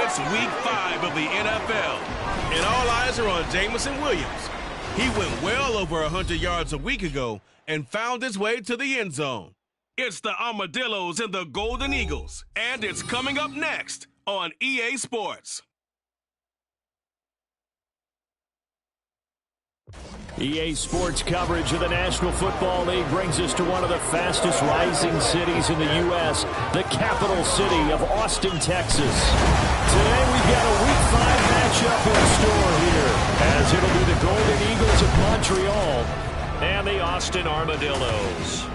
It's Week 5 of the NFL, and all eyes are on Jamison Williams. He went well over 100 yards a week ago and found his way to the end zone. It's the Armadillos and the Golden Eagles, and it's coming up next on EA Sports. EA Sports coverage of the National Football League brings us to one of the fastest rising cities in the U.S., the capital city of Austin, Texas. Today we've got a Week 5 matchup in store here, as it'll be the Golden Eagles of Montreal and the Austin Armadillos.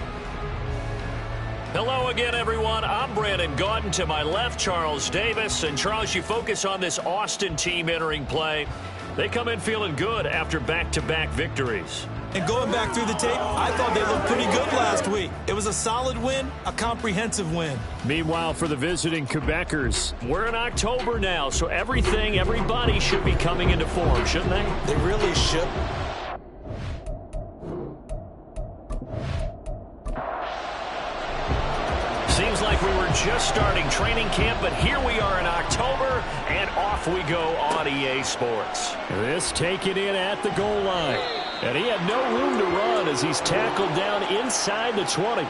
Hello again, everyone. I'm Brandon Gaudin. To my left, Charles Davis. And Charles, you focus on this Austin team entering play. They come in feeling good after back-to-back victories. And going back through the tape, I thought they looked pretty good last week. It was a solid win, a comprehensive win. Meanwhile, for the visiting Quebecers, we're in October now, so everybody should be coming into form, shouldn't they? They really should. Seems like we were just starting training camp, but here we are in October, and off we go on EA Sports. This taken in at the goal line. And he had no room to run as he's tackled down inside the 20.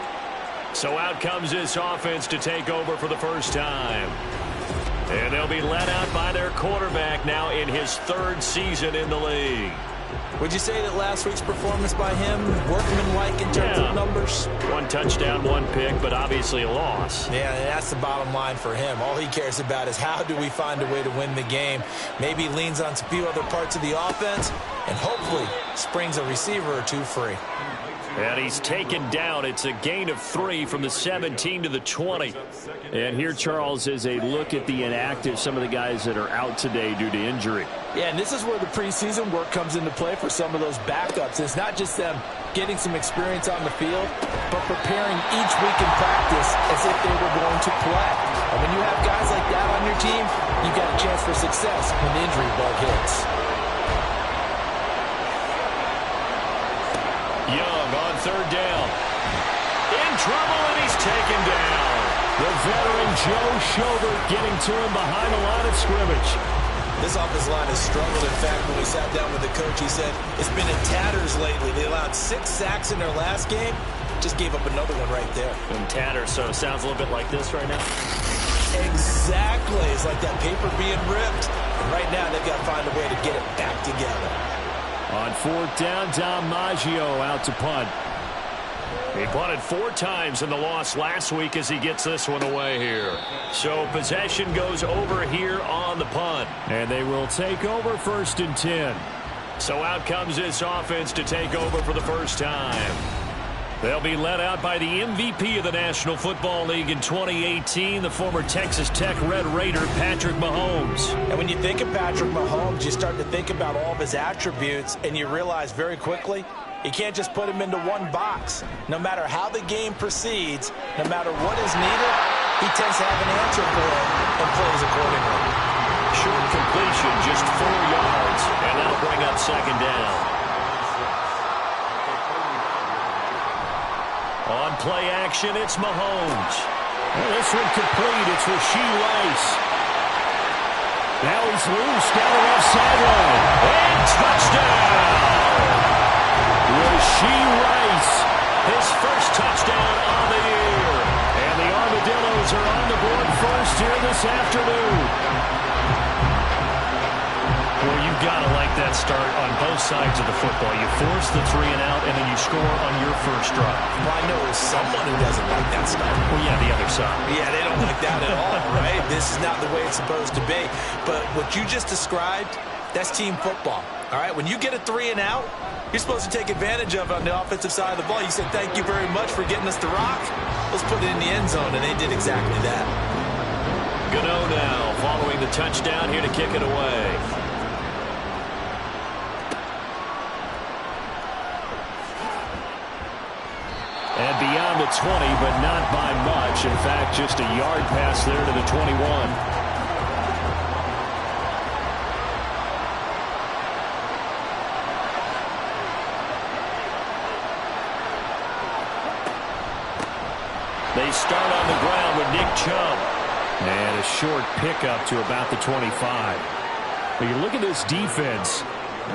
So out comes this offense to take over for the first time. And they'll be led out by their quarterback now in his third season in the league. Would you say that last week's performance by him, workmanlike in terms of numbers? 1 touchdown, 1 pick, but obviously a loss. Yeah, that's the bottom line for him. All he cares about is how do we find a way to win the game. Maybe leans on a few other parts of the offense, and hopefully springs a receiver or two free. And he's taken down. It's a gain of 3 from the 17 to the 20. And here, Charles, is a look at the inactive, some of the guys that are out today due to injury. Yeah, and this is where the preseason work comes into play for some of those backups. It's not just them getting some experience on the field, but preparing each week in practice as if they were going to play. And when you have guys like that on your team, you've got a chance for success when the injury bug hits. Young on third down. In trouble, and he's taken down. The veteran Joe Schobert getting to him behind the line of scrimmage. This offensive line has struggled. In fact, when we sat down with the coach, he said it's been in tatters lately. They allowed 6 sacks in their last game. Just gave up another one right there. In tatters, so it sounds a little bit like this right now. Exactly. It's like that paper being ripped. And right now, they've got to find a way to get it back together. On fourth down, Dom Maggio out to punt. He punted 4 times in the loss last week as he gets this one away here. So possession goes over here on the punt. And they will take over 1st and 10. So out comes this offense to take over for the first time. They'll be led out by the MVP of the National Football League in 2018, the former Texas Tech Red Raider, Patrick Mahomes. And when you think of Patrick Mahomes, you start to think about all of his attributes, and you realize very quickly, you can't just put him into one box. No matter how the game proceeds, no matter what is needed, he tends to have an answer for it and plays accordingly. Short completion, just 4 yards, and that'll bring up 2nd down. On play action, it's Mahomes. Well, this one complete. It's Rashee Rice. Now he's loose down the left sideline. And touchdown! Rashee Rice, his first touchdown on the year. And the Armadillos are on the board first here this afternoon. Well, you've got to like that start on both sides of the football. You force the 3 and out, and then you score on your first drive. Well, I know someone who doesn't like that start. Well, yeah, the other side. Yeah, they don't like that at all, right? This is not the way it's supposed to be. But what you just described, that's team football, all right? When you get a 3 and out, you're supposed to take advantage of it on the offensive side of the ball. You said, thank you very much for getting us the rock. Let's put it in the end zone, and they did exactly that. Gano now following the touchdown here to kick it away. And beyond the 20, but not by much. In fact, just a yard pass there to the 21. They start on the ground with Nick Chubb. And a short pickup to about the 25. But you look at this defense.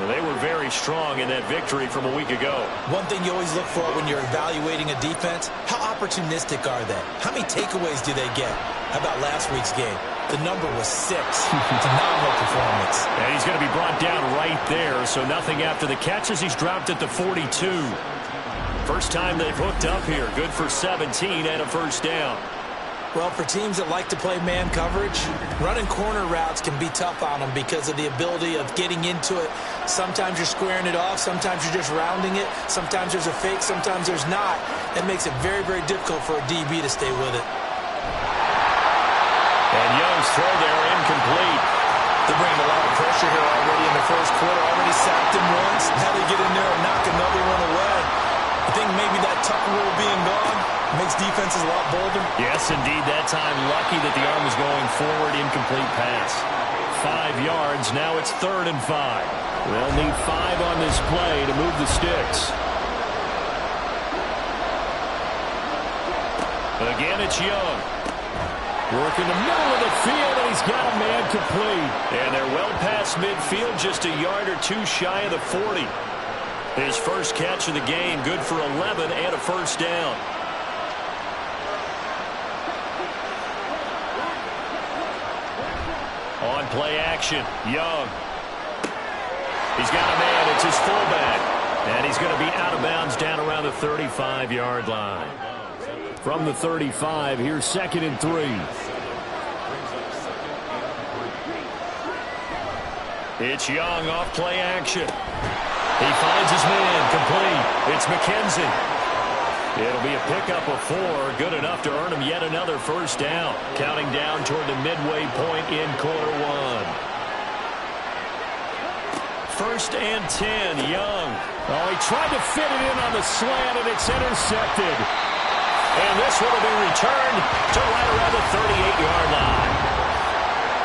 They were very strong in that victory from a week ago. One thing you always look for when you're evaluating a defense, how opportunistic are they? How many takeaways do they get? How about last week's game? The number was 6. Phenomenal performance. And he's going to be brought down right there, so nothing after the catch as he's dropped at the 42. First time they've hooked up here. Good for 17 and a first down. Well, for teams that like to play man coverage, running corner routes can be tough on them because of the ability of getting into it. Sometimes you're squaring it off. Sometimes you're just rounding it. Sometimes there's a fake. Sometimes there's not. That makes it very, very difficult for a DB to stay with it. And Young's throw there incomplete. They're bringing a lot of pressure here already in the first quarter. Already sacked him once. How do you get in there and knock another one away? I think maybe that tuck rule being gone makes defenses a lot bolder. Yes, indeed. That time lucky that the arm was going forward. Incomplete pass. 5 yards. Now it's 3rd and 5. They'll need 5 on this play to move the sticks. Again, it's Young. Working the middle of the field, and he's got a man complete. And they're well past midfield, just a yard or 2 shy of the 40. His first catch of the game, good for 11 and a first down. On play action, Young. He's got a man, it's his fullback. And he's going to be out of bounds down around the 35-yard line. From the 35, here's 2nd and 3. It's Young off play action. He finds his man, complete. It's McKenzie. It'll be a pickup of 4, good enough to earn him yet another first down. Counting down toward the midway point in quarter 1. 1st and 10, Young. Oh, he tried to fit it in on the slant, and it's intercepted. And this one will be returned to right around the 38-yard line.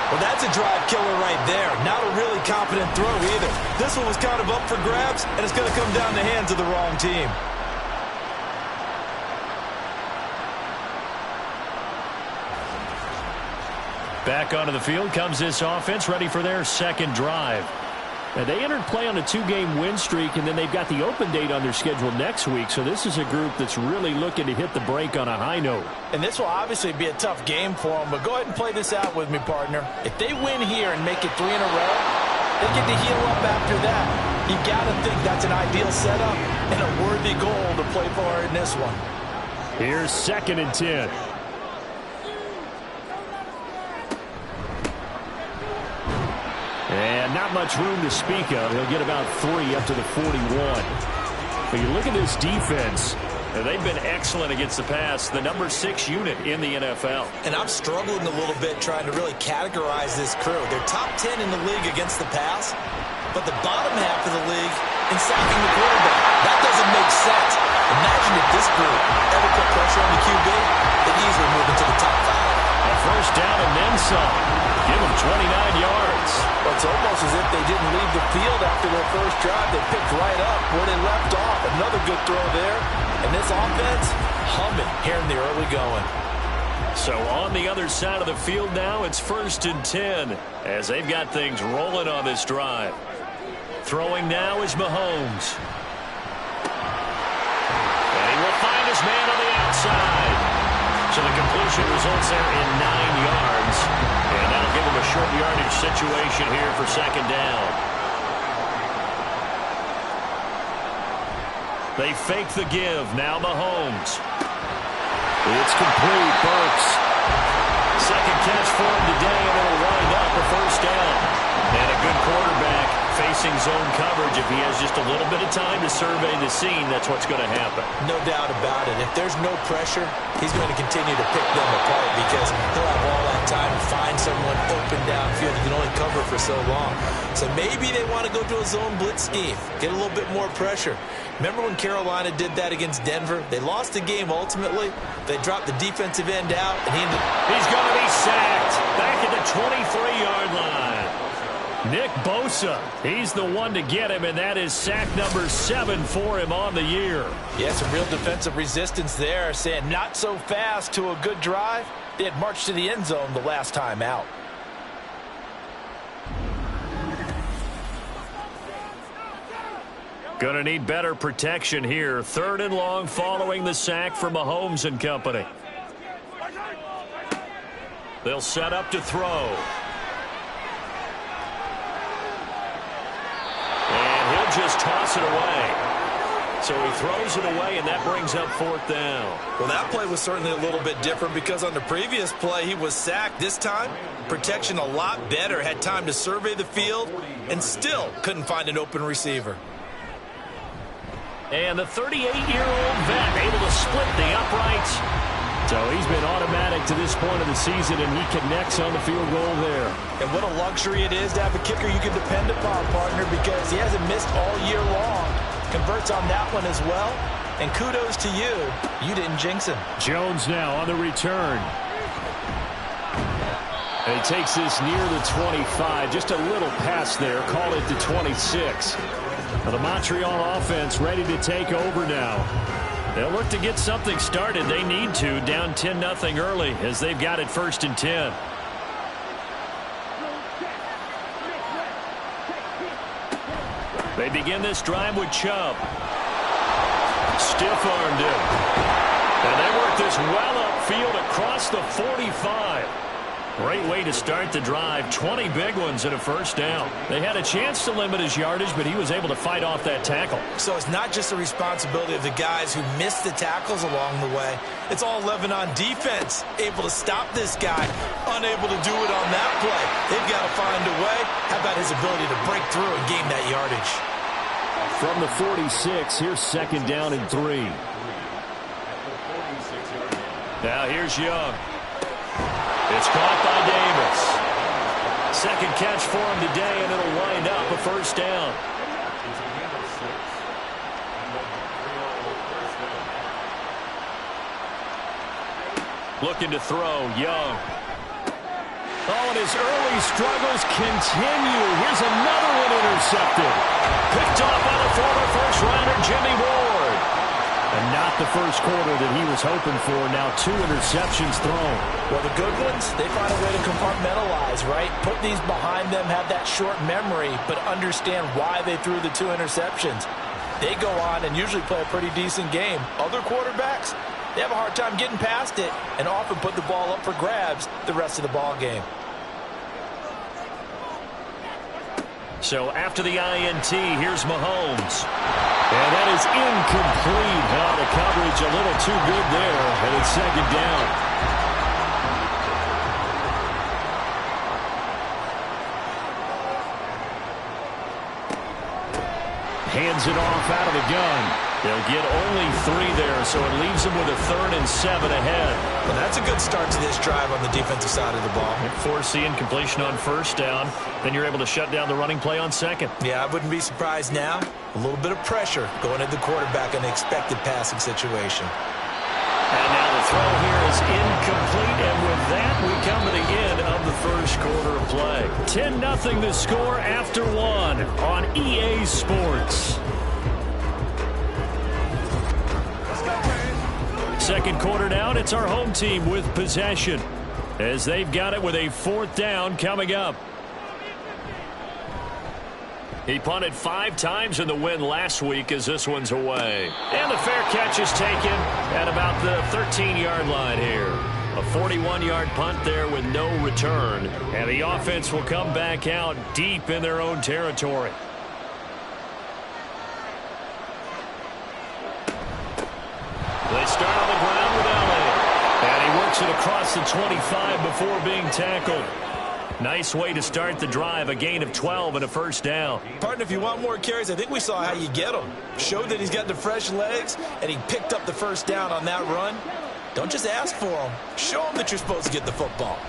Well, that's a drive killer right there. Not a really competent throw either. This one was kind of up for grabs, and it's going to come down the hands of the wrong team. Back onto the field comes this offense, ready for their 2nd drive. Now, they entered play on a 2-game win streak, and then they've got the open date on their schedule next week, so this is a group that's really looking to hit the break on a high note. And this will obviously be a tough game for them, but go ahead and play this out with me, partner. If they win here and make it 3 in a row, they get to heal up after that. You got to think that's an ideal setup and a worthy goal to play for in this one. Here's 2nd and 10. And not much room to speak of. He'll get about 3 up to the 41. But you look at this defense, they've been excellent against the pass, the number 6 unit in the NFL. And I'm struggling a little bit trying to really categorize this crew. They're top 10 in the league against the pass, but the bottom half of the league in sacking the quarterback. That doesn't make sense. Imagine if this group ever put pressure on the QB, they'd easily move into the top 5. A first down and then some. Give them 29 yards. Well, it's almost as if they didn't leave the field after their first drive. They picked right up where they left off. Another good throw there. And this offense, humming here in the early going. So on the other side of the field now, it's 1st and 10 as they've got things rolling on this drive. Throwing now is Mahomes. And he will find his man on the outside. So the completion results there in 9 yards. And that'll give him a short yardage situation here for 2nd down. They fake the give. Now Mahomes. It's complete. Burks. 2nd catch for him today, and it'll wind up a first down. And a good quarterback facing zone coverage. If he has just a little bit of time to survey the scene, that's what's going to happen. No doubt about it. If there's no pressure, he's going to continue to pick them apart because he'll have all that time to find someone open downfield. He can only cover for so long. So maybe they want to go to a zone blitz scheme, get a little bit more pressure. Remember when Carolina did that against Denver? They lost the game ultimately. They dropped the defensive end out, and he's going to be sacked back at the 23-yard line. Nick Bosa, he's the one to get him, and that is sack number 7 for him on the year. Yeah, some real defensive resistance there, saying not so fast to a good drive. They had marched to the end zone the last time out. Going to need better protection here. 3rd and long following the sack from Mahomes and company. They'll set up to throw. And he'll just toss it away. So he throws it away, and that brings up 4th down. Well, that play was certainly a little bit different because on the previous play, he was sacked. This time, protection a lot better. Had time to survey the field and still couldn't find an open receiver. And the 38-year-old vet able to split the uprights. So he's been automatic to this point of the season, and he connects on the field goal there. And what a luxury it is to have a kicker you can depend upon, partner, because he hasn't missed all year long. Converts on that one as well. And kudos to you. You didn't jinx him. Jones now on the return. And he takes this near the 25. Just a little pass there. Call it the 26. Now the Montreal offense ready to take over now. They'll look to get something started. They need to. Down 10-0 early as they've got it 1st and 10. They begin this drive with Chubb. Stiff-armed him. And they work this well upfield across the 45. Great way to start the drive. 20 big ones and a 1st down. They had a chance to limit his yardage, but he was able to fight off that tackle. So it's not just the responsibility of the guys who missed the tackles along the way. It's all 11 on defense. Able to stop this guy. Unable to do it on that play. They've got to find a way. How about his ability to break through and gain that yardage? From the 46, here's 2nd down and 3. Now here's Young. It's caught by Davis. 2nd catch for him today, and it'll wind up a 1st down. Looking to throw, Young. Oh, and his early struggles continue. Here's another one intercepted. Picked off by the former first-rounder Jimmy Ward. And not the first quarter that he was hoping for. Now 2 interceptions thrown. Well, the good ones, they find a way to compartmentalize, right? Put these behind them, have that short memory, but understand why they threw the 2 interceptions. They go on and usually play a pretty decent game. Other quarterbacks, they have a hard time getting past it and often put the ball up for grabs the rest of the ball game. So after the INT, here's Mahomes. And that is incomplete. Now the coverage a little too good there, and it's 2nd down. Hands it off out of the gun. They'll get only 3 there, so it leaves them with a 3rd and 7 ahead. Well, that's a good start to this drive on the defensive side of the ball. Force the incompletion on 1st down. Then you're able to shut down the running play on 2nd. Yeah, I wouldn't be surprised now. A little bit of pressure going at the quarterback in an expected passing situation. And now the throw here is incomplete, and with that, we come to the end of the 1st quarter of play. 10-0 the score after 1 on EA Sports. 2nd quarter down, it's our home team with possession as they've got it with a 4th down coming up. He punted 5 times in the win last week as this one's away. And the fair catch is taken at about the 13-yard line here. A 41-yard punt there with no return. And the offense will come back out deep in their own territory. They start on the ground with Elliott. And he works it across the 25 before being tackled. Nice way to start the drive, a gain of 12 and a 1st down. Partner, if you want more carries, I think we saw how you get them. Showed that he's got the fresh legs, and he picked up the 1st down on that run. Don't just ask for them. Show them that you're supposed to get the football.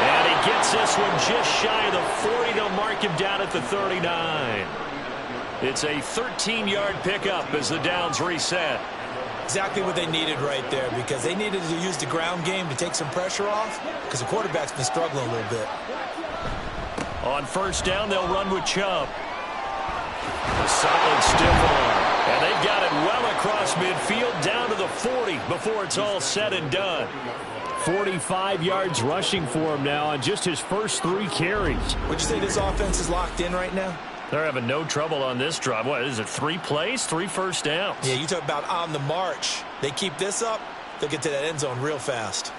And he gets this one just shy of the 40. They'll mark him down at the 39. It's a 13-yard pickup as the downs reset. Exactly what they needed right there, because they needed to use the ground game to take some pressure off, because the quarterback's been struggling a little bit. On first down, they'll run with Chubb. A solid stiff arm. And they've got it well across midfield down to the 40 before it's all said and done. 45 yards rushing for him now on just his first 3 carries. Would you say this offense is locked in right now? They're having no trouble on this drive. What is it, 3 plays, 3 first downs? Yeah, you talk about on the march. They keep this up, they'll get to that end zone real fast.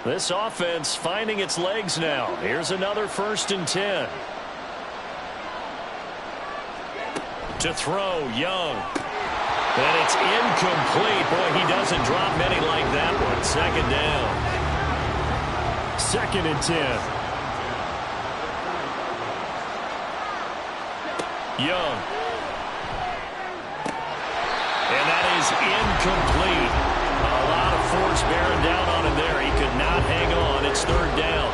This offense finding its legs now. Here's another 1st and 10. To throw, Young. And it's incomplete. Boy, he doesn't drop many like that one. 2nd down. 2nd and 10. Young. And that is incomplete. A lot of force bearing down on him there. He could not hang on. It's 3rd down.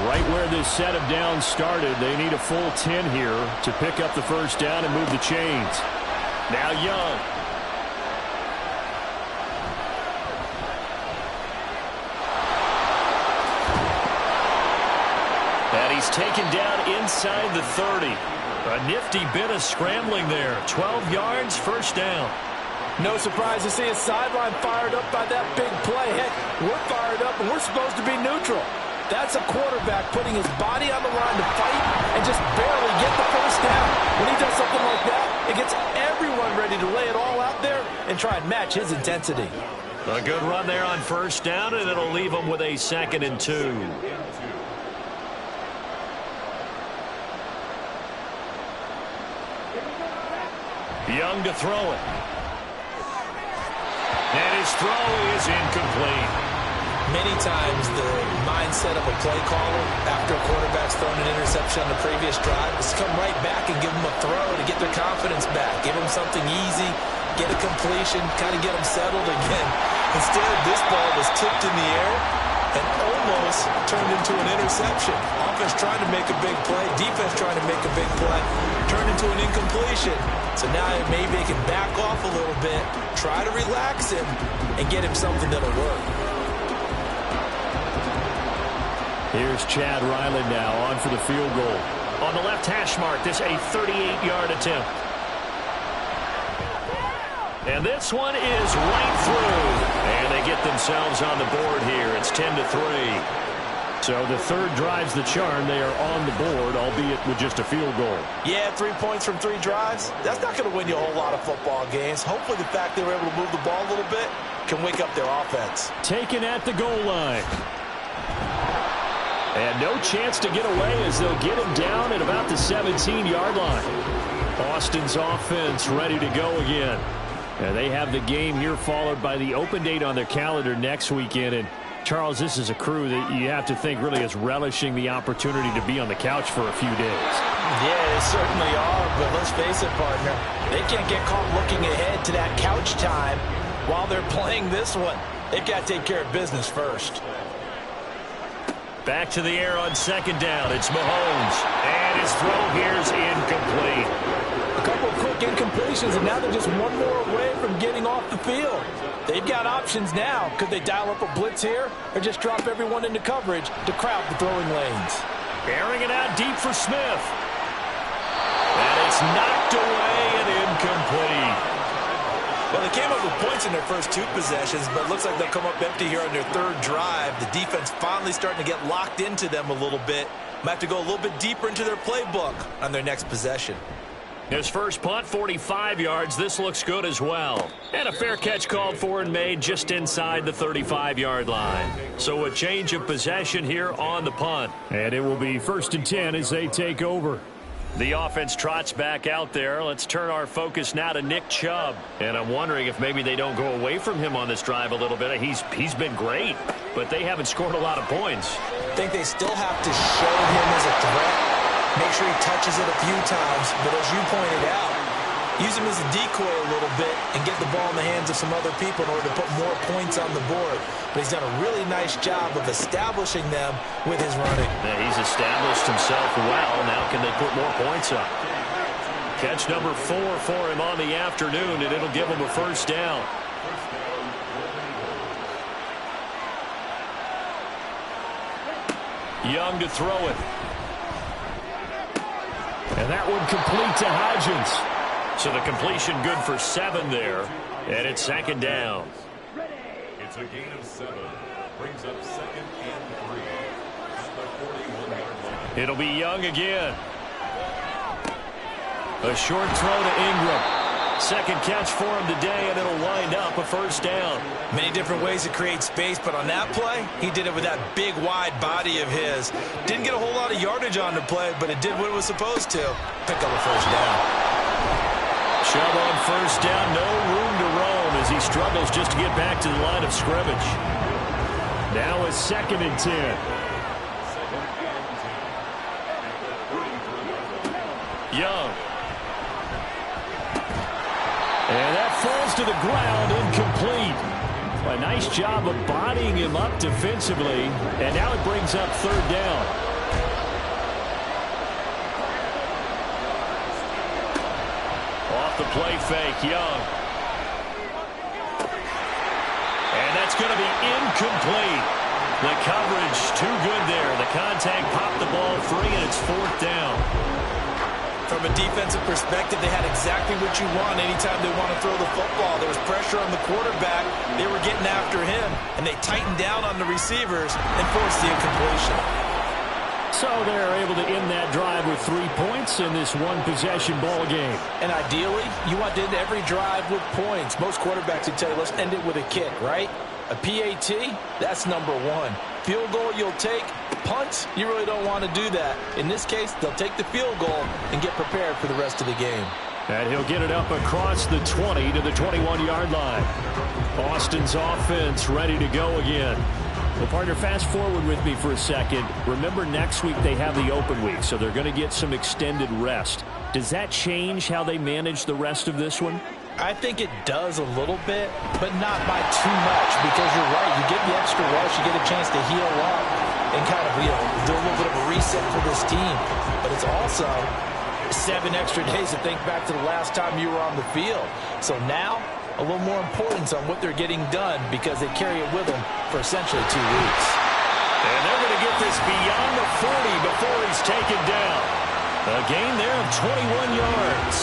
Right where this set of downs started, they need a full 10 here to pick up the 1st down and move the chains. Now Young. And he's taken down inside the 30. A nifty bit of scrambling there. 12 yards, 1st down. No surprise to see his sideline fired up by that big play. Heck, we're fired up, and we're supposed to be neutral. That's a quarterback putting his body on the line to fight and just barely get the 1st down. When he does something like that, it gets everyone ready to lay it all out there and try and match his intensity. A good run there on 1st down, and it'll leave him with a 2nd and 2. Young to throw it. And his throw is incomplete. Many times the mindset of a play caller after a quarterback's thrown an interception on the previous drive is to come right back and give them a throw to get their confidence back. Give them something easy, get a completion, kind of get them settled again. Instead, this ball was tipped in the air and almost turned into an interception. Offense trying to make a big play, defense trying to make a big play, turned into an incompletion. So now maybe they can back off a little bit, try to relax him, and get him something that'll work. Here's Chad Ryland now on for the field goal. On the left hash mark, this a 38-yard attempt. And this one is right through. And they get themselves on the board here. It's 10-3. So the 3rd drives the charm. They are on the board, albeit with just a field goal. Yeah, 3 points from 3 drives. That's not going to win you a whole lot of football games. Hopefully the fact they were able to move the ball a little bit can wake up their offense. Taken at the goal line. And no chance to get away as they'll get him down at about the 17-yard line. Boston's offense ready to go again. And they have the game here followed by the open date on their calendar next weekend. And Charles, this is a crew that you have to think really is relishing the opportunity to be on the couch for a few days. Yeah, they certainly are, but let's face it, partner. They can't get caught looking ahead to that couch time while they're playing this one. They've got to take care of business first. Back to the air on 2nd down. It's Mahomes. And his throw here is incomplete. A couple of quick incompletions, and now they're just one more away from getting off the field. They've got options now. Could they dial up a blitz here or just drop everyone into coverage to crowd the throwing lanes? Airing it out deep for Smith. And it's knocked away and incomplete. Well, they came up with points in their first 2 possessions, but it looks like they'll come up empty here on their 3rd drive. The defense finally starting to get locked into them a little bit. Might have to go a little bit deeper into their playbook on their next possession. His first punt, 45 yards. This looks good as well. And a fair catch called for and made just inside the 35-yard line. So a change of possession here on the punt. And it will be 1st and 10 as they take over. The offense trots back out there. Let's turn our focus now to Nick Chubb. And I'm wondering if maybe they don't go away from him on this drive a little bit. He's been great, but they haven't scored a lot of points. I think they still have to show him as a threat. Make sure he touches it a few times. But as you pointed out, use him as a decoy a little bit and get the ball in the hands of some other people in order to put more points on the board. But he's done a really nice job of establishing them with his running. Yeah, he's established himself well. Now can they put more points up? Catch number 4 for him on the afternoon, and it'll give him a first down. Young to throw it. And that one complete to Hodgins. So the completion good for 7 there. And it's second down. It's a gain of 7. Brings up 2nd and 3. At the 41-yard line. It'll be Young again. A short throw to Ingram. Second catch for him today, and it'll wind up a first down. Many different ways to create space, but on that play, he did it with that big, wide body of his. Didn't get a whole lot of yardage on the play, but it did what it was supposed to. Pick up a first down. Shove on first down, no room to roam as he struggles just to get back to the line of scrimmage. Now a 2nd and 10. Young. And that falls to the ground, incomplete. A nice job of bodying him up defensively, and now it brings up 3rd down. Off the play fake, Young. And that's going to be incomplete. The coverage too good there. The contact popped the ball free, and it's 4th down. From a defensive perspective, they had exactly what you want anytime they want to throw the football. There was pressure on the quarterback. They were getting after him, and they tightened down on the receivers and forced the incompletion. So they're able to end that drive with 3 points in this one-possession ball game. And ideally, you want to end every drive with points. Most quarterbacks would tell you, let's end it with a kick, right? A PAT, that's number 1. Field goal you'll take. Punts, you really don't want to do that. In this case, they'll take the field goal and get prepared for the rest of the game. And he'll get it up across the 20 to the 21-yard line. Austin's offense ready to go again. Well, partner, fast forward with me for a second. Remember, next week they have the open week, so they're going to get some extended rest. Does that change how they manage the rest of this one? I think it does a little bit, but not by too much, because you're right. You get the extra rest, you get a chance to heal up and kind of, do a little bit of a reset for this team. But it's also 7 extra days to think back to the last time you were on the field. So now, a little more importance on what they're getting done because they carry it with them for essentially 2 weeks. And they're going to get this beyond the 40 before he's taken down. A gain there of 21 yards.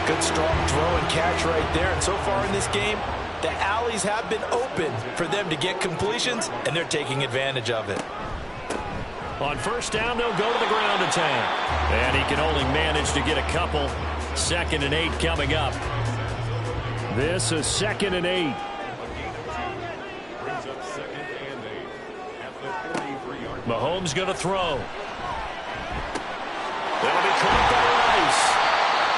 Good, strong throw and catch right there. And so far in this game, the alleys have been open for them to get completions, and they're taking advantage of it. On first down, they'll go to the ground attack. And he can only manage to get a couple. 2nd and 8 coming up. This is 2nd and 8. Brings up 2nd and 8. At the 43-yard line. Mahomes going to throw. That'll be caught by Rice.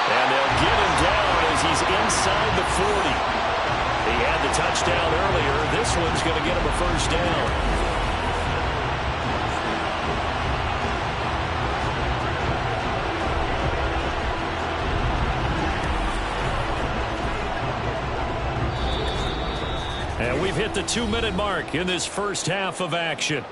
And they'll get him down as he's inside the 40. He had the touchdown earlier. This one's going to get him a first down. And we've hit the 2-minute mark in this first half of action.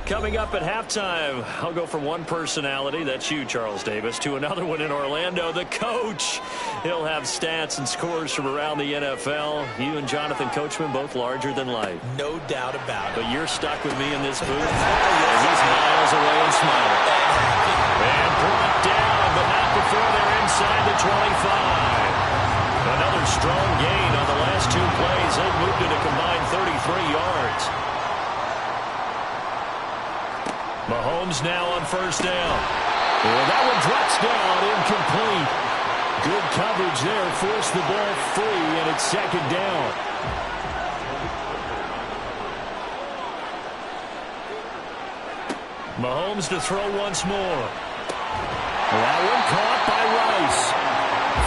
Coming up at halftime, I'll go from one personality, that's you, Charles Davis, to another one in Orlando, the coach. He'll have stats and scores from around the NFL. You and Jonathan Coachman, both larger than life. No doubt about it. But you're stuck with me in this booth. And he's miles away and smiling. And brought down, but not before they're inside the 25. Another strong gain on the last 2 plays. They've moved it a combined 33 yards. Mahomes now on first down. Well, that one drops down, incomplete. Good coverage there, forced the ball free, and it's 2nd down. Mahomes to throw once more. That one caught by Rice.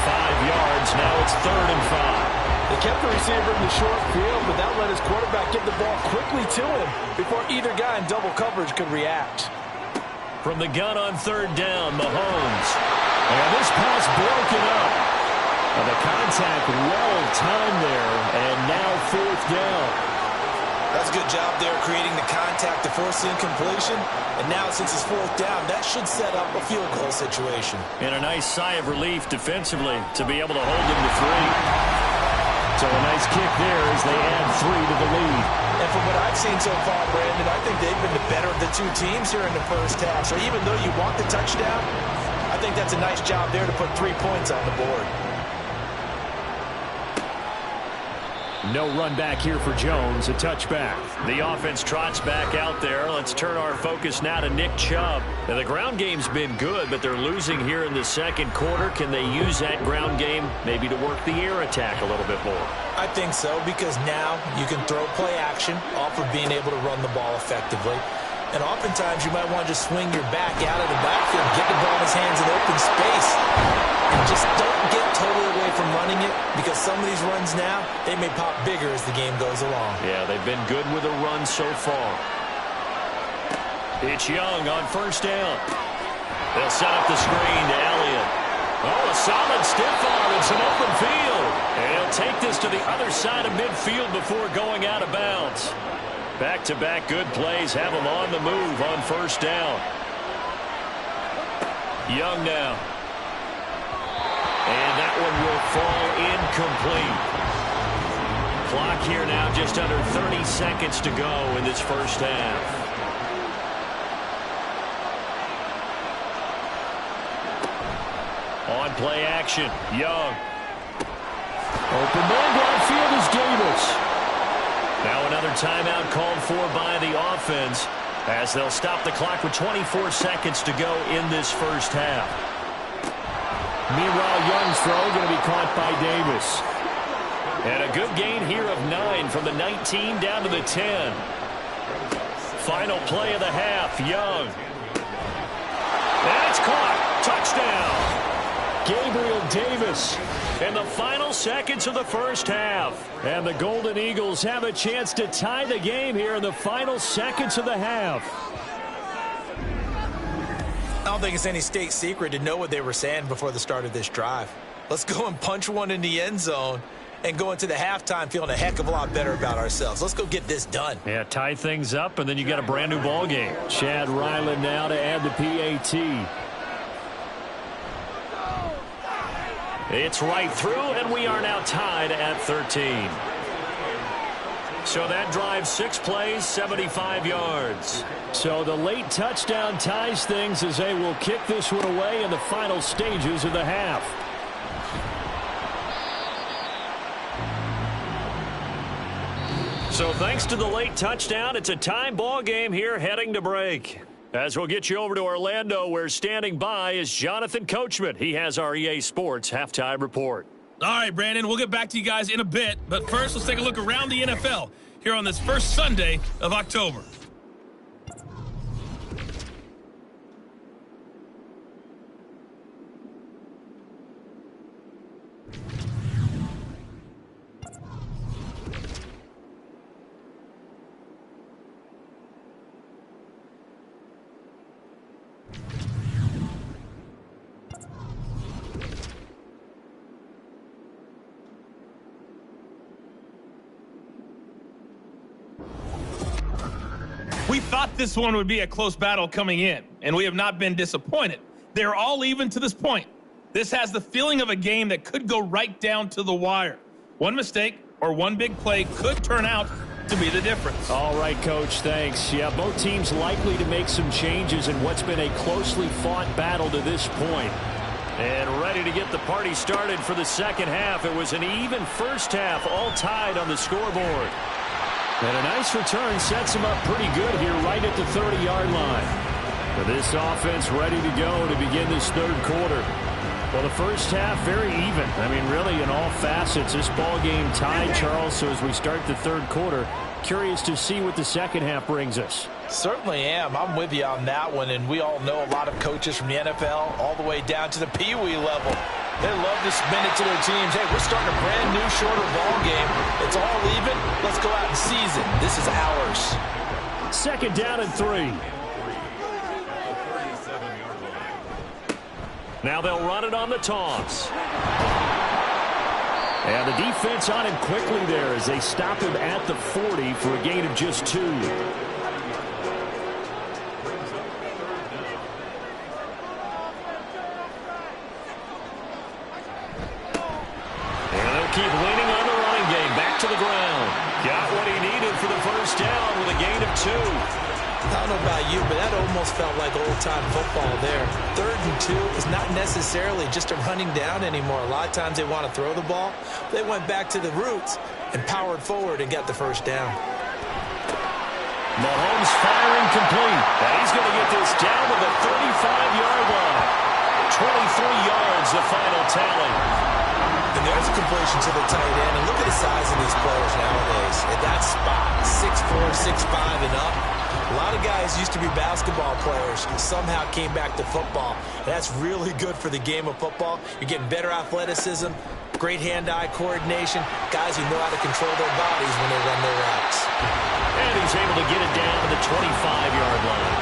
5 yards, now it's 3rd and 5. They kept the receiver in the short field, but that let his quarterback get the ball quickly to him before either guy in double coverage could react. From the gun on third down, Mahomes. And this pass broken up. And the contact well-timed there, and now fourth down. That's a good job there creating the contact to force the incompletion. And now since it's fourth down, that should set up a field goal situation. And a nice sigh of relief defensively to be able to hold him to 3. So a nice kick there as they add 3 to the lead. And from what I've seen so far, Brandon, I think they've been the better of the two teams here in the first half. So even though you want the touchdown, I think that's a nice job there to put 3 points on the board. No run back here for Jones, a touchback. The offense trots back out there. Let's turn our focus now to Nick Chubb. Now, the ground game's been good, but they're losing here in the second quarter. Can they use that ground game maybe to work the air attack a little bit more? I think so, because now you can throw play action off of being able to run the ball effectively. And oftentimes you might want to just swing your back out of the backfield, get the ball in his hands in open space, and just don't get totally away from running it, because some of these runs now, they may pop bigger as the game goes along. Yeah, they've been good with a run so far. It's Young on first down. They'll set up the screen to Elliott. Oh, a solid stiff arm and some open field. And he'll take this to the other side of midfield before going out of bounds. Back-to-back good plays have him on the move on first down. Young now. And that one will fall incomplete. Clock here now just under 30 seconds to go in this first half. On play action, Young. Open man downfield is Davis. Now another timeout called for by the offense as they'll stop the clock with 24 seconds to go in this first half. Meanwhile, Young's throw going to be caught by Davis. And a good gain here of 9 from the 19 down to the 10. Final play of the half, Young. And it's caught. Touchdown. Gabriel Davis in the final seconds of the first half. And the Golden Eagles have a chance to tie the game here in the final seconds of the half. I don't think it's any state secret to know what they were saying before the start of this drive. Let's go and punch one in the end zone and go into the halftime feeling a heck of a lot better about ourselves. Let's go get this done. Yeah, tie things up, and then you got a brand new ball game. Chad Ryland now to add the PAT. It's right through, and we are now tied at 13. So that drive, 6 plays, 75 yards. So the late touchdown ties things as they will kick this one away in the final stages of the half. So thanks to the late touchdown, it's a time ball game here heading to break. As we'll get you over to Orlando, where standing by is Jonathan Coachman. He has our EA Sports halftime report. All right, Brandon, we'll get back to you guys in a bit. But first, let's take a look around the NFL here on this first Sunday of October. We thought this one would be a close battle coming in, and we have not been disappointed. They're all even to this point. This has the feeling of a game that could go right down to the wire. One mistake or one big play could turn out to be the difference. All right, Coach, thanks. Yeah, both teams likely to make some changes in what's been a closely fought battle to this point. And ready to get the party started for the second half. It was an even first half, all tied on the scoreboard. And a nice return sets them up pretty good here right at the 30-yard line. But this offense ready to go to begin this third quarter. Well, the first half very even. I mean, really in all facets, this ball game tied, Charles. So as we start the third quarter, curious to see what the second half brings us. Certainly am. I'm with you on that one. And we all know a lot of coaches from the NFL all the way down to the Pee Wee level. They love to spin it to their teams. Hey, we're starting a brand new, shorter ball game. It's all even. Let's go out and seize it. This is ours. Second down and 3. Now they'll run it on the toss. And the defense on him quickly there as they stop him at the 40 for a gain of just 2. And they'll keep leaning on the running game. Back to the ground. Got what he needed for the first down with a gain of 2. I don't know about you, but that almost felt like old-time football there. 3rd and 2 is not necessarily just a running down anymore. A lot of times they want to throw the ball. They went back to the roots and powered forward and got the first down. Mahomes firing complete. And he's going to get this down to the 35-yard line. 23 yards, the final tally. And there's a completion to the tight end. And look at the size of these players nowadays. At that spot, 6'4", 6'5", and up. A lot of guys used to be basketball players who somehow came back to football. And that's really good for the game of football. You're getting better athleticism, great hand-eye coordination, guys who know how to control their bodies when they run their routes. And he's able to get it down to the 25-yard line.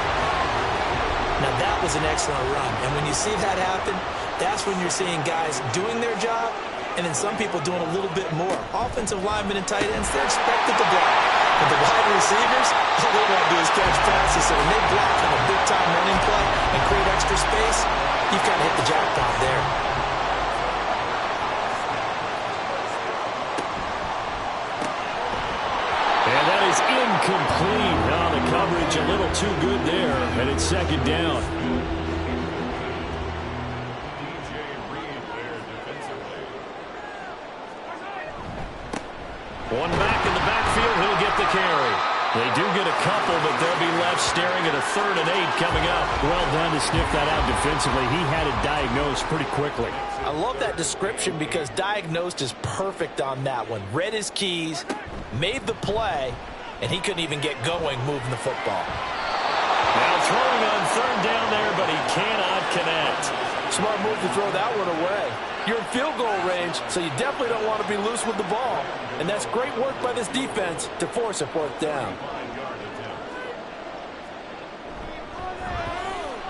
Now that was an excellent run. And when you see that happen, that's when you're seeing guys doing their job and then some people doing a little bit more. Offensive linemen and tight ends, they're expected to block. But the wide receivers, all they want to do is catch passes. So when they block on a big-time running play and create extra space, you've kind of hit the jackpot there. And that is incomplete. Now the coverage a little too good there, and it's 2nd down. One back in the backfield, he'll get the carry. They do get a couple, but they'll be left staring at a 3rd and 8 coming up. Well done to sniff that out defensively. He had it diagnosed pretty quickly. I love that description because diagnosed is perfect on that one. Read his keys, made the play, and he couldn't even get going moving the football. Now throwing on 3rd down there, but he cannot connect. Smart move to throw that one away. You're in field goal range, so you definitely don't want to be loose with the ball. And that's great work by this defense to force a 4th down.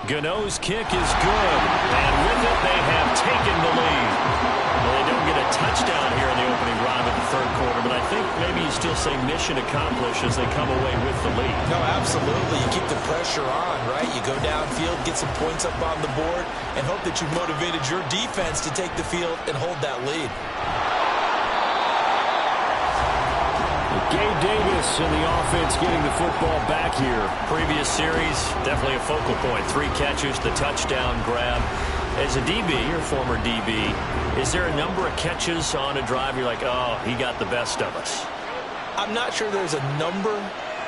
Gano's kick is good, and with it, they have taken the lead. Well, they don't get a touchdown here in the opening drive of the 3rd quarter, but I think maybe you still say mission accomplished as they come away with the lead. No, absolutely. You keep the pressure on, right? You go downfield, get some points up on the board, and hope that you've motivated your defense to take the field and hold that lead. Gabe Davis and the offense getting the football back here. Previous series, definitely a focal point. 3 catches, the touchdown grab. As a DB, your former DB, is there a number of catches on a drive you're like, oh, he got the best of us? I'm not sure there's a number,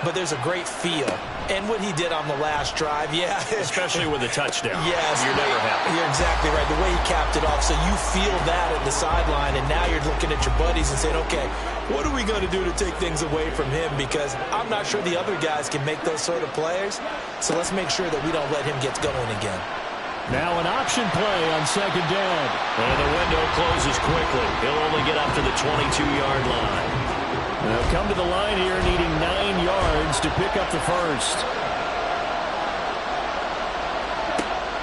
but there's a great feel. And what he did on the last drive, yeah. Especially with a touchdown. Yes. You're never happy. You're exactly right. The way he capped it off, so you feel that at the sideline, and now you're looking at your buddies and saying, okay, what are we going to do to take things away from him? Because I'm not sure the other guys can make those sort of plays, so let's make sure that we don't let him get going again. Now an option play on 2nd down. And the window closes quickly. He'll only get up to the 22-yard line. They'll come to the line here needing 9 yards to pick up the first.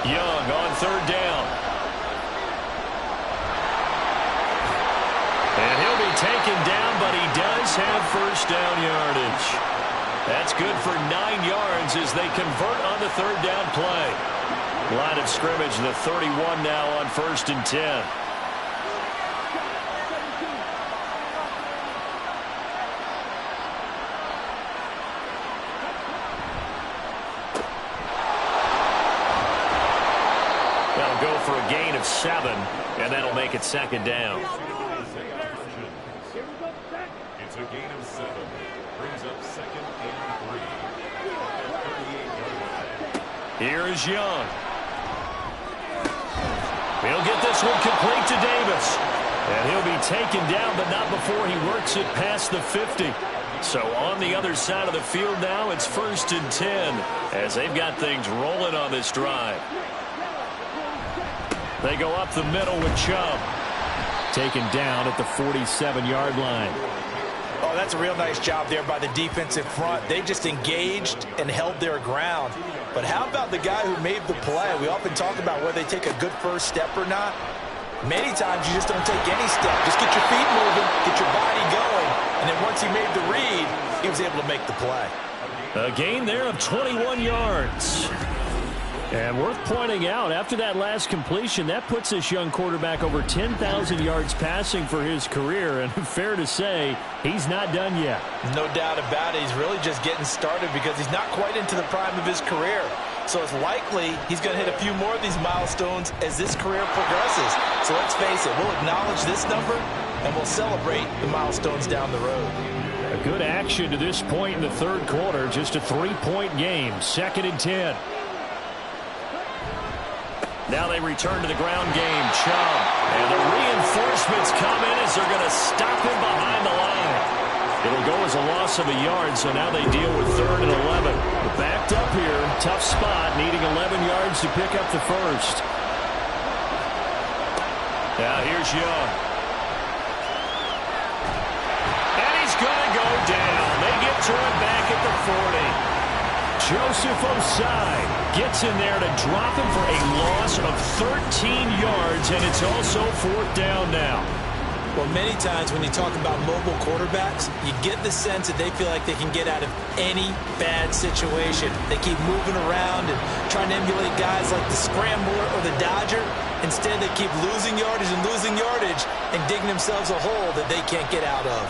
Young on 3rd down. And he'll be taken down, but he does have first down yardage. That's good for 9 yards as they convert on the 3rd down play. Line of scrimmage, the 31 now on 1st and 10. That'll go for a gain of 7, and that'll make it 2nd down. It's a gain of 7. Brings up 2nd and 3. Here is Young. He'll get this one complete to Davis. And he'll be taken down, but not before he works it past the 50. So on the other side of the field now, it's 1st and 10 as they've got things rolling on this drive. They go up the middle with Chubb. Taken down at the 47-yard line. Oh, that's a real nice job there by the defensive front. They just engaged and held their ground. But how about the guy who made the play? We often talk about whether they take a good first step or not. Many times you just don't take any step. Just get your feet moving, get your body going, and then once he made the read, he was able to make the play. A gain there of 21 yards. And worth pointing out, after that last completion, that puts this young quarterback over 10,000 yards passing for his career. And fair to say, he's not done yet. No doubt about it. He's really just getting started because he's not quite into the prime of his career. So it's likely he's going to hit a few more of these milestones as this career progresses. So let's face it, we'll acknowledge this number and we'll celebrate the milestones down the road. A good action to this point in the third quarter. Just a 3-point game. 2nd and 10. Now they return to the ground game. Chubb. And the reinforcements come in as they're going to stop him behind the line. It'll go as a loss of a yard, so now they deal with 3rd and 11. Backed up here. Tough spot, needing 11 yards to pick up the first. Now here's Young. And he's going to go down. They get to it back at the 40. Joseph Osai gets in there to drop him for a loss of 13 yards, and it's also 4th down now. Well, many times when you talk about mobile quarterbacks, you get the sense that they feel like they can get out of any bad situation. They keep moving around and trying to emulate guys like the Scrambler or the Dodger. Instead, they keep losing yardage and digging themselves a hole that they can't get out of.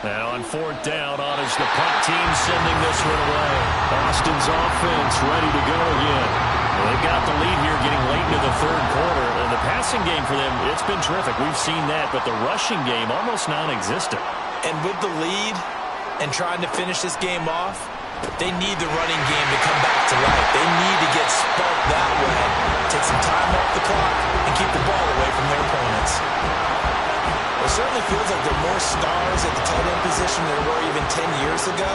Now on 4th down, on is the punt team sending this one away. Austin's offense ready to go again. Well, they've got the lead here getting late into the third quarter. And the passing game for them, it's been terrific. We've seen that, but the rushing game almost non-existent. And with the lead and trying to finish this game off, they need the running game to come back to life. They need to get sparked that way, take some time off the clock, and keep the ball away from their opponents. It certainly feels like there are more stars at the tight end position than there were even 10 years ago.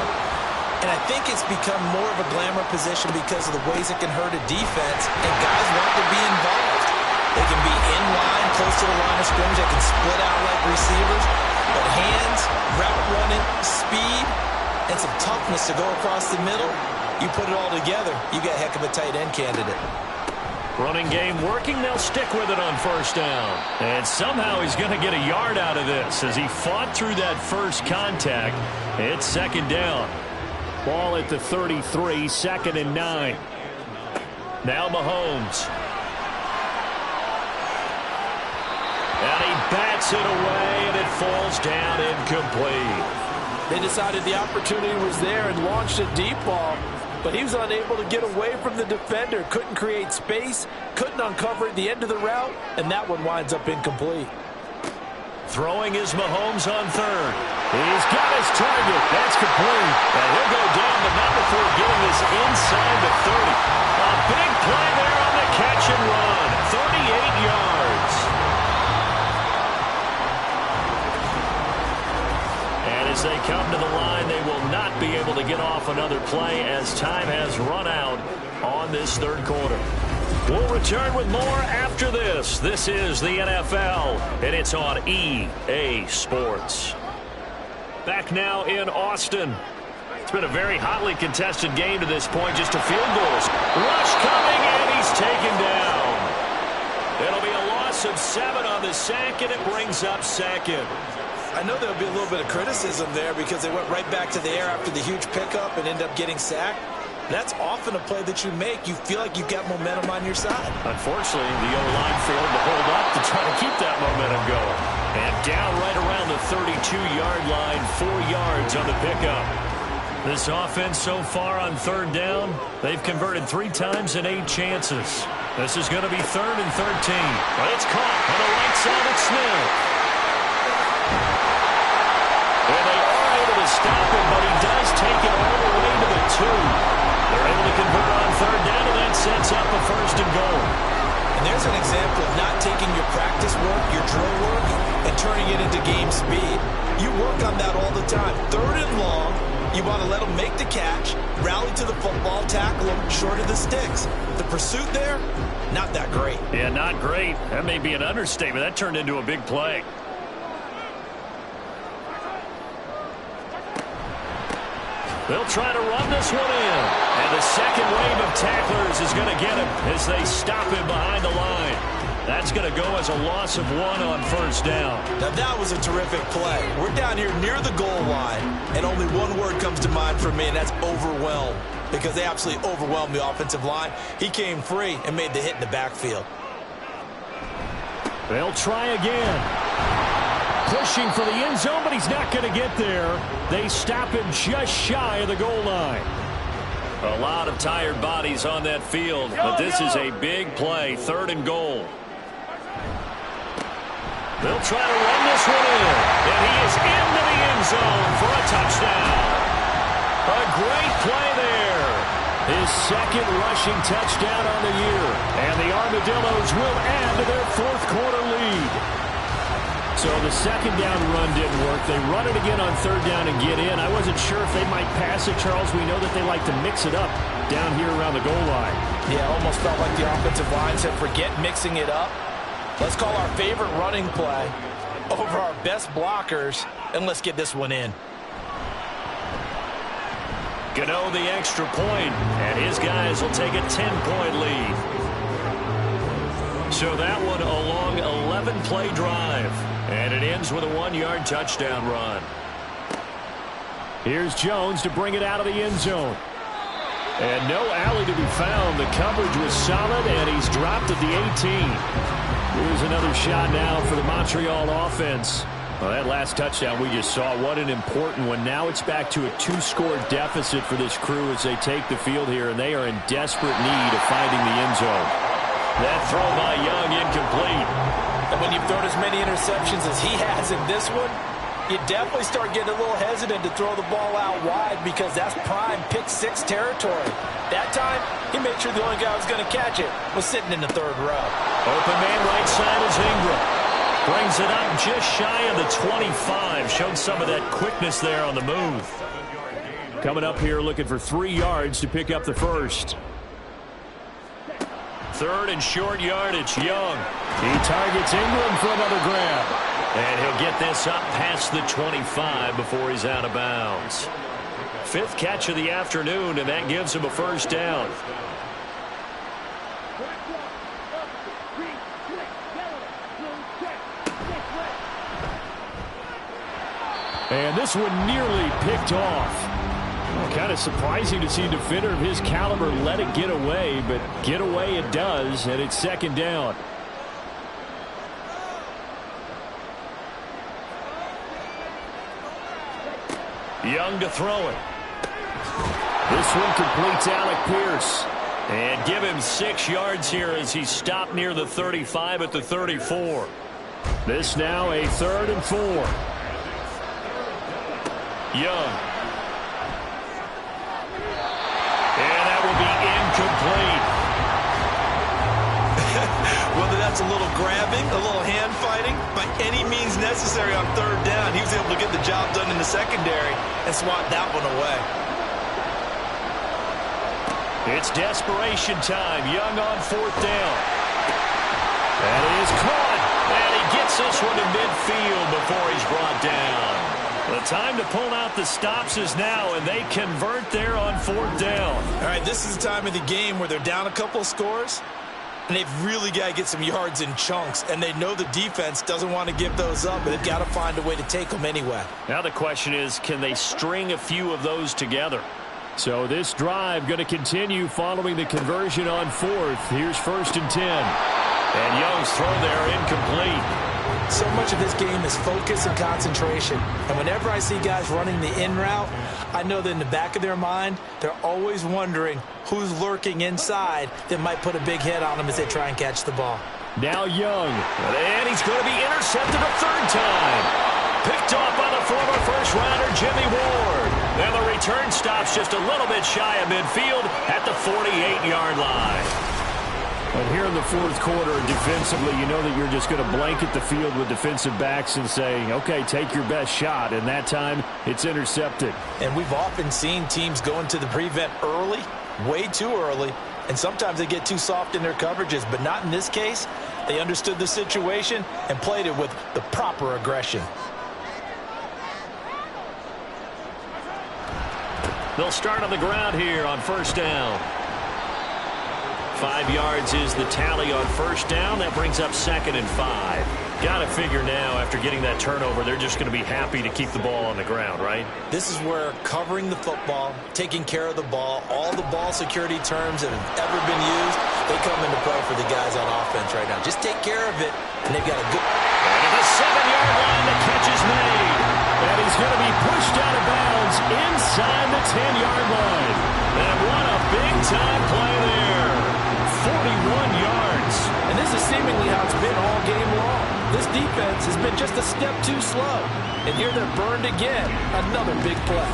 And I think it's become more of a glamour position because of the ways it can hurt a defense, and guys want to be involved. They can be in line, close to the line of scrimmage. They can split out like receivers. But hands, route running, speed, and some toughness to go across the middle, you put it all together, you got a heck of a tight end candidate. Running game working. They'll stick with it on 1st down. And somehow he's going to get a yard out of this as he fought through that first contact. It's 2nd down. Ball at the 33, 2nd and 9. Now Mahomes. And he bats it away, and it falls down incomplete. They decided the opportunity was there and launched a deep ball. But he was unable to get away from the defender. Couldn't create space. Couldn't uncover at the end of the route. And that one winds up incomplete. Throwing is Mahomes on 3rd. He's got his target. That's complete. And he'll go down, but not before getting this inside the 30. A big play there on the catch and run. 38 yards. And as they come to the line, they will not be able to get off another play as time has run out on this third quarter. We'll return with more after this. This is the NFL, and it's on EA Sports. Back now in Austin. It's been a very hotly contested game to this point, just a field goals. Rush coming, and he's taken down. It'll be a loss of 7 on the sack, and it brings up 2nd. I know there'll be a little bit of criticism there because they went right back to the air after the huge pickup and end up getting sacked. That's often a play that you make. You feel like you've got momentum on your side. Unfortunately, the O-line failed to hold up to try to keep that momentum going. And down right around the 32-yard line, 4 yards on the pickup. This offense so far on 3rd down, they've converted 3 times in 8 chances. This is going to be 3rd and 13. But it's caught on the right side of Smith. And they are able to stop him, but he does take it all the way to the 2. They're able to convert on 3rd down, and that sets up a 1st and goal. And there's an example of not taking your practice work, your drill work, and turning it into game speed. You work on that all the time. 3rd and long, you want to let them make the catch, rally to the football, tackle them short of the sticks. The pursuit there, not that great. Yeah, not great. That may be an understatement. That turned into a big play. They'll try to run this one in. And the second wave of tacklers is going to get him as they stop him behind the line. That's going to go as a loss of 1 on first down. Now that was a terrific play. We're down here near the goal line, and only one word comes to mind for me, and that's overwhelmed, because they absolutely overwhelmed the offensive line. He came free and made the hit in the backfield. They'll try again. Pushing for the end zone, but he's not going to get there. They stop him just shy of the goal line. A lot of tired bodies on that field, but this is a big play, 3rd and goal. They'll try to run this one in, and he is into the end zone for a touchdown. A great play there. His 2nd rushing touchdown on the year, and the Armadillos will add to their 4th quarter lead. So the 2nd down run didn't work. They run it again on 3rd down and get in. I wasn't sure if they might pass it, Charles. We know that they like to mix it up down here around the goal line. Yeah, almost felt like the offensive line said, forget mixing it up. Let's call our favorite running play over our best blockers, and let's get this one in. Gano the extra point, and his guys will take a 10-point lead. So that one a long 11-play drive, and it ends with a 1-yard touchdown run. Here's Jones to bring it out of the end zone. And no alley to be found. The coverage was solid, and he's dropped at the 18. Here's another shot now for the Montreal offense. Well, that last touchdown we just saw, what an important one. Now it's back to a 2-score deficit for this crew as they take the field here, and they are in desperate need of finding the end zone. That throw by Young incomplete. And when you've thrown as many interceptions as he has in this one, you definitely start getting a little hesitant to throw the ball out wide because that's prime pick-6 territory. That time, he made sure the only guy who was going to catch it was sitting in the 3rd row. Open man right side is Ingram. Brings it up just shy of the 25. Showed some of that quickness there on the move. Coming up here looking for 3 yards to pick up the first. 3rd and short yardage, Young. He targets Ingram for another grab. And he'll get this up past the 25 before he's out of bounds. 5th catch of the afternoon, and that gives him a first down. And this one nearly picked off. Kind of surprising to see a defender of his caliber let it get away, but get away it does, and it's 2nd down. Young to throw it. This one completes Alec Pierce. And give him 6 yards here as he stopped near the 35 at the 34. This now a 3rd and 4. Young. And that will be incomplete. Whether that's a little grabbing, a little hand fighting, by any means necessary on 3rd down, he was able to get the job done in the secondary and swat that one away. It's desperation time. Young on 4th down. That is caught. And he gets this one to midfield before he's brought down. The time to pull out the stops is now, and they convert there on 4th down. All right, this is the time of the game where they're down a couple of scores, and they've really got to get some yards in chunks, and they know the defense doesn't want to give those up, but they've got to find a way to take them anyway. Now the question is, can they string a few of those together? So this drive going to continue following the conversion on 4th. Here's 1st and 10. And Young's throw there incomplete. So much of this game is focus and concentration. And whenever I see guys running the in route, I know that in the back of their mind, they're always wondering who's lurking inside that might put a big hit on them as they try and catch the ball. Now Young. And he's going to be intercepted a 3rd time. Picked off by the former first-rounder Jimmy Ward. And the return stops just a little bit shy of midfield at the 48-yard line. But here in the 4th quarter, defensively, you know that you're just going to blanket the field with defensive backs and say, okay, take your best shot. And that time, it's intercepted. And we've often seen teams go into the prevent early, way too early, and sometimes they get too soft in their coverages. But not in this case. They understood the situation and played it with the proper aggression. They'll start on the ground here on first down. 5 yards is the tally on first down. That brings up 2nd and 5. Got to figure now, after getting that turnover, they're just going to be happy to keep the ball on the ground, right? This is where covering the football, taking care of the ball, all the ball security terms that have ever been used, they come into play for the guys on offense right now. Just take care of it, and they've got a good... And at the 7-yard line, the catch is made. And he's going to be pushed out of bounds inside the 10-yard line. And what a big-time play there. 41 yards. And this is seemingly how it's been all game long. This defense has been just a step too slow. And here they're burned again. Another big play.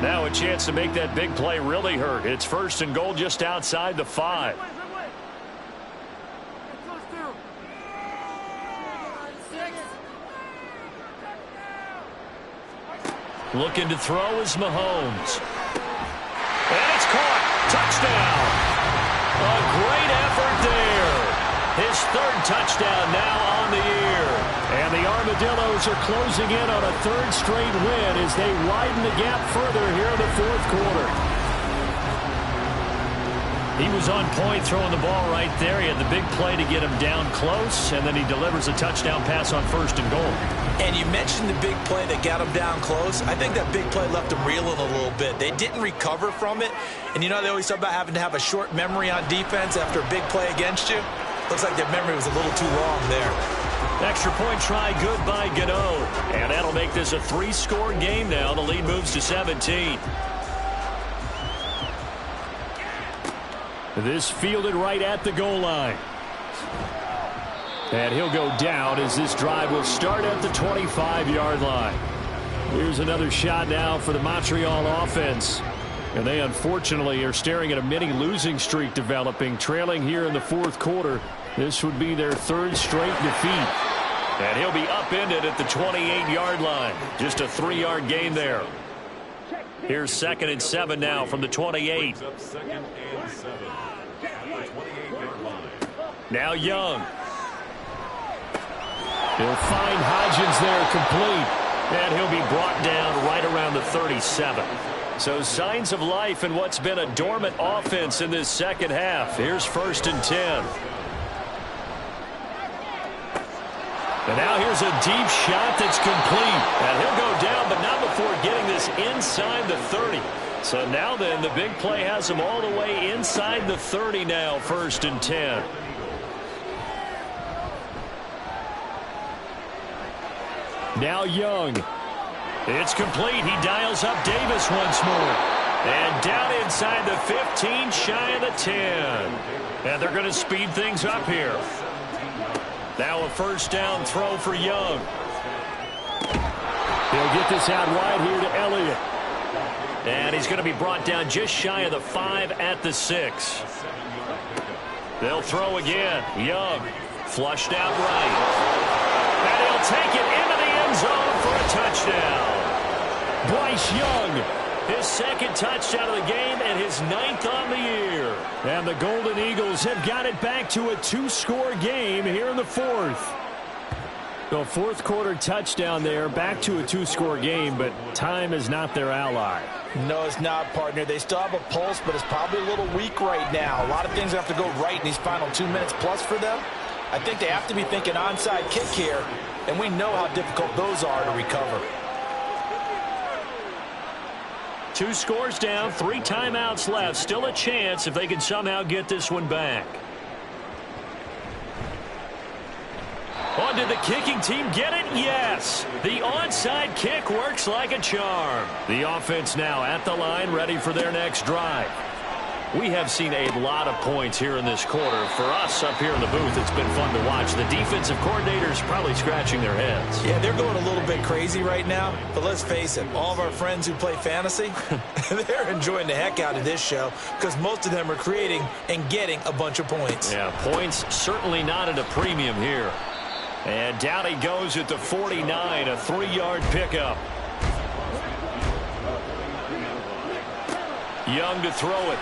Now a chance to make that big play really hurt. It's 1st and goal just outside the 5. Looking to throw is Mahomes. And it's caught. Touchdown. A great effort there. His 3rd touchdown now on the year. And the Armadillos are closing in on a 3rd straight win as they widen the gap further here in the 4th quarter. He was on point throwing the ball right there. He had the big play to get him down close, and then he delivers a touchdown pass on 1st and goal. And you mentioned the big play that got him down close. I think that big play left him reeling a little bit. They didn't recover from it. And you know they always talk about having to have a short memory on defense after a big play against you. Looks like their memory was a little too long there. Extra point try good by Gano. And that'll make this a 3-score game now. The lead moves to 17. This fielded right at the goal line. And he'll go down as this drive will start at the 25-yard line. Here's another shot now for the Montreal offense. And they unfortunately are staring at a mini losing streak developing, trailing here in the 4th quarter. This would be their 3rd straight defeat. And he'll be upended at the 28-yard line. Just a 3-yard gain there. Here's 2nd and 7 now from the 28. Now Young. He'll find Hodgins there complete. And he'll be brought down right around the 37. So signs of life in what's been a dormant offense in this 2nd half. Here's 1st and 10. And now here's a deep shot that's complete. And he'll go down, but not before getting this inside the 30. So now then, the big play has him all the way inside the 30 now, 1st and 10. Now Young. It's complete. He dials up Davis once more. And down inside the 15, shy of the 10. And they're going to speed things up here. Now a 1st down throw for Young. He'll get this out wide here to Elliott. And he's going to be brought down just shy of the 5 at the 6. They'll throw again. Young flushed out right. And he'll take it into the end zone for a touchdown. Bryce Young, his 2nd touchdown of the game and his 9th on the year. And the Golden Eagles have got it back to a 2-score game here in the 4th. The 4th quarter touchdown there, back to a 2-score game, but time is not their ally. No, it's not, partner. They still have a pulse, but it's probably a little weak right now. A lot of things have to go right in these final 2 minutes plus for them. I think they have to be thinking onside kick here, and we know how difficult those are to recover. 2 scores down, 3 timeouts left. Still a chance if they can somehow get this one back. Oh, did the kicking team get it? Yes. The onside kick works like a charm. The offense now at the line, ready for their next drive. We have seen a lot of points here in this quarter. For us up here in the booth, it's been fun to watch. The defensive coordinators probably scratching their heads. Yeah, they're going a little bit crazy right now. But let's face it, all of our friends who play fantasy, they're enjoying the heck out of this show because most of them are creating and getting a bunch of points. Yeah, points certainly not at a premium here. And down he goes at the 49, a 3-yard pickup. Young to throw it.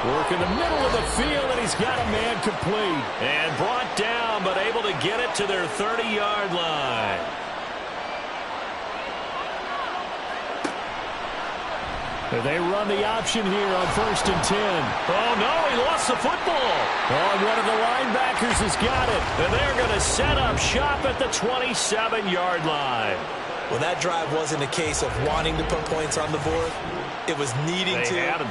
Work in the middle of the field, and he's got a man complete. And brought down, but able to get it to their 30-yard line. They run the option here on 1st and 10. Oh, no, he lost the football. Oh, one of the linebackers has got it. And they're going to set up shop at the 27-yard line. Well, that drive wasn't a case of wanting to put points on the board. It was needing having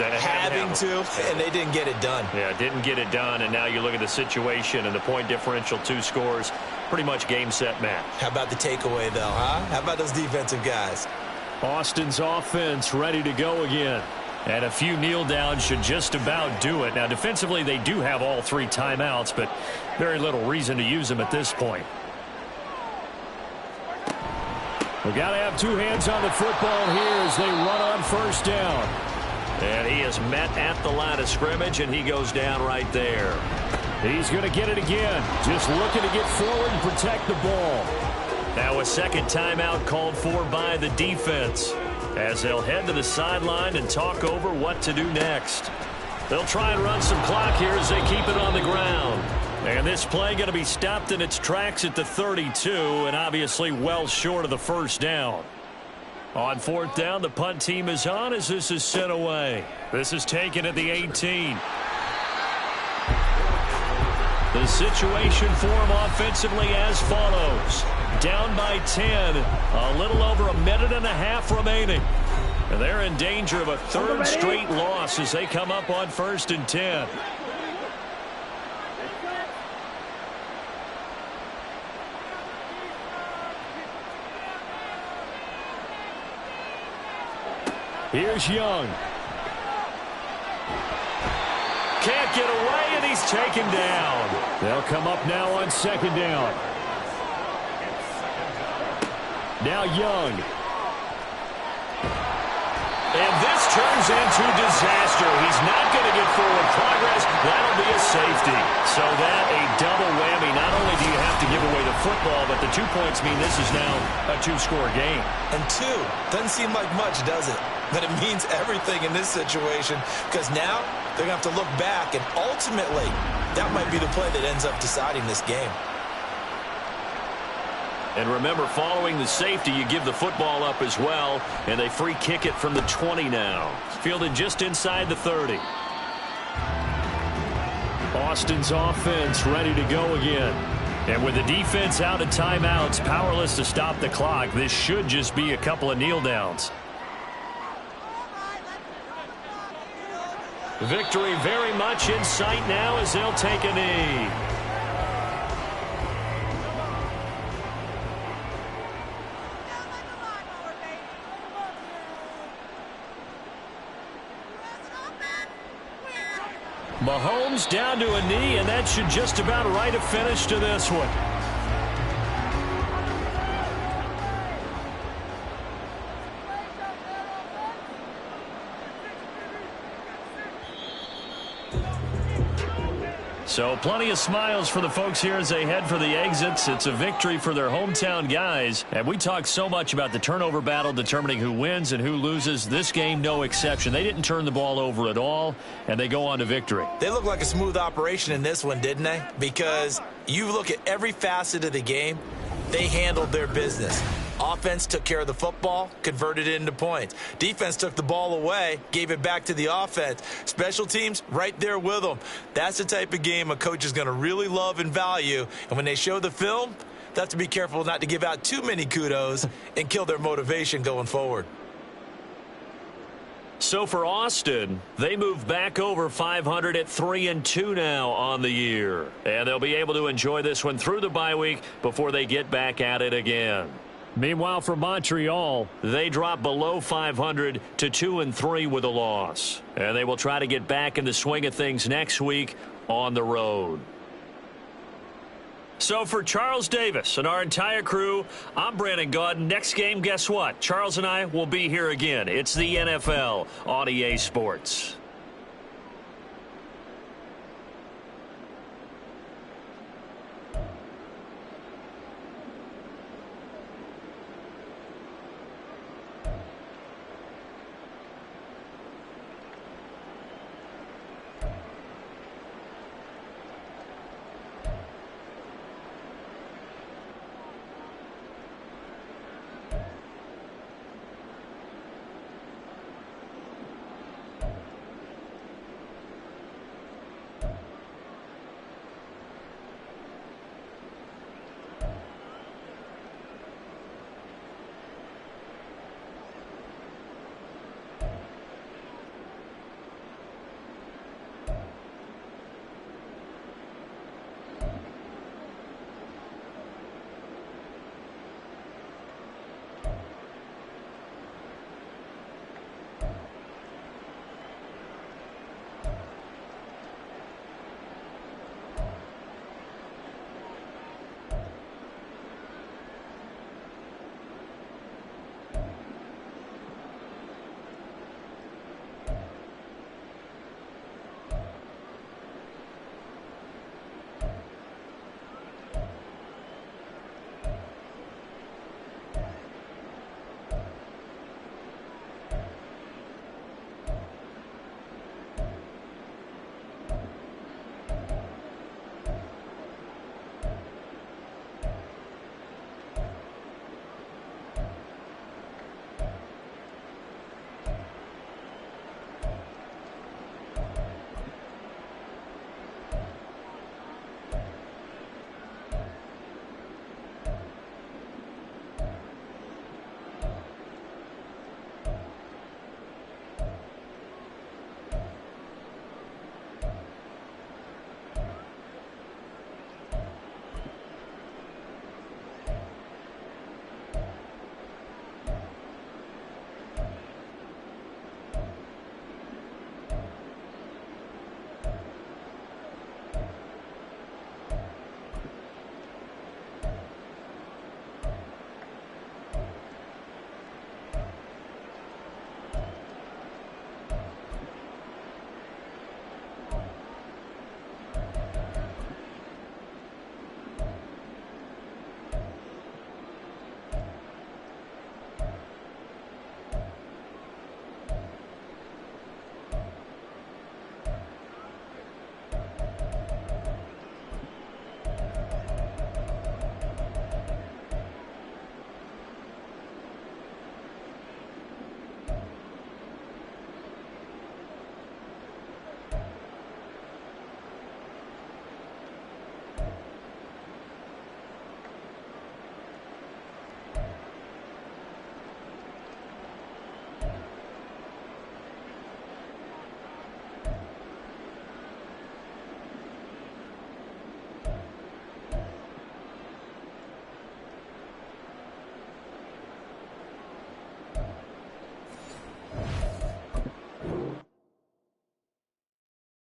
to, and they didn't get it done. Yeah, didn't get it done, and now you look at the situation and the point differential, 2 scores, pretty much game, set, match. How about the takeaway, though, huh? How about those defensive guys? Austin's offense ready to go again. And a few kneel downs should just about do it. Now, defensively, they do have all 3 timeouts, but very little reason to use them at this point. We got to have 2 hands on the football here as they run on 1st down. And he is met at the line of scrimmage, and he goes down right there. He's going to get it again. Just looking to get forward and protect the ball. Now a second timeout called for by the defense as they'll head to the sideline and talk over what to do next. They'll try and run some clock here as they keep it on the ground. And this play going to be stopped in its tracks at the 32, and obviously well short of the 1st down. On 4th down, the punt team is on as this is sent away. This is taken at the 18. The situation for them offensively as follows. Down by 10, a little over a minute and a half remaining. And they're in danger of a 3rd straight loss as they come up on 1st and 10. Here's Young. Can't get away, and he's taken down. They'll come up now on 2nd down. Now Young. And this turns into disaster. He's not going to get forward progress. That'll be a safety. So that a double whammy. Not only do you have to give away the football, but the 2 points mean this is now a 2-score game. And 2 doesn't seem like much, does it? But it means everything in this situation because now they're going to have to look back, and ultimately that might be the play that ends up deciding this game. And remember, following the safety, you give the football up as well, and they free kick it from the 20 now. Fielded just inside the 30. Austin's offense ready to go again. And with the defense out of timeouts, powerless to stop the clock, this should just be a couple of kneel downs. Victory very much in sight now as they'll take a knee. Mahomes down to a knee, and that should just about write a finish to this one. So plenty of smiles for the folks here as they head for the exits. It's a victory for their hometown guys. And we talk so much about the turnover battle determining who wins and who loses. This game, no exception. They didn't turn the ball over at all, and they go on to victory. They look like a smooth operation in this one, didn't they? Because you look at every facet of the game, they handled their business. Offense took care of the football, converted it into points. Defense took the ball away, gave it back to the offense. Special teams, right there with them. That's the type of game a coach is going to really love and value. And when they show the film, they have to be careful not to give out too many kudos and kill their motivation going forward. So for Austin, they move back over 500 at 3-2 now on the year. And they'll be able to enjoy this one through the bye week before they get back at it again. Meanwhile, for Montreal, they drop below 500 to 2-3 with a loss. And they will try to get back in the swing of things next week on the road. So for Charles Davis and our entire crew, I'm Brandon Gaudin. Next game, guess what? Charles and I will be here again. It's the NFL on EA Sports.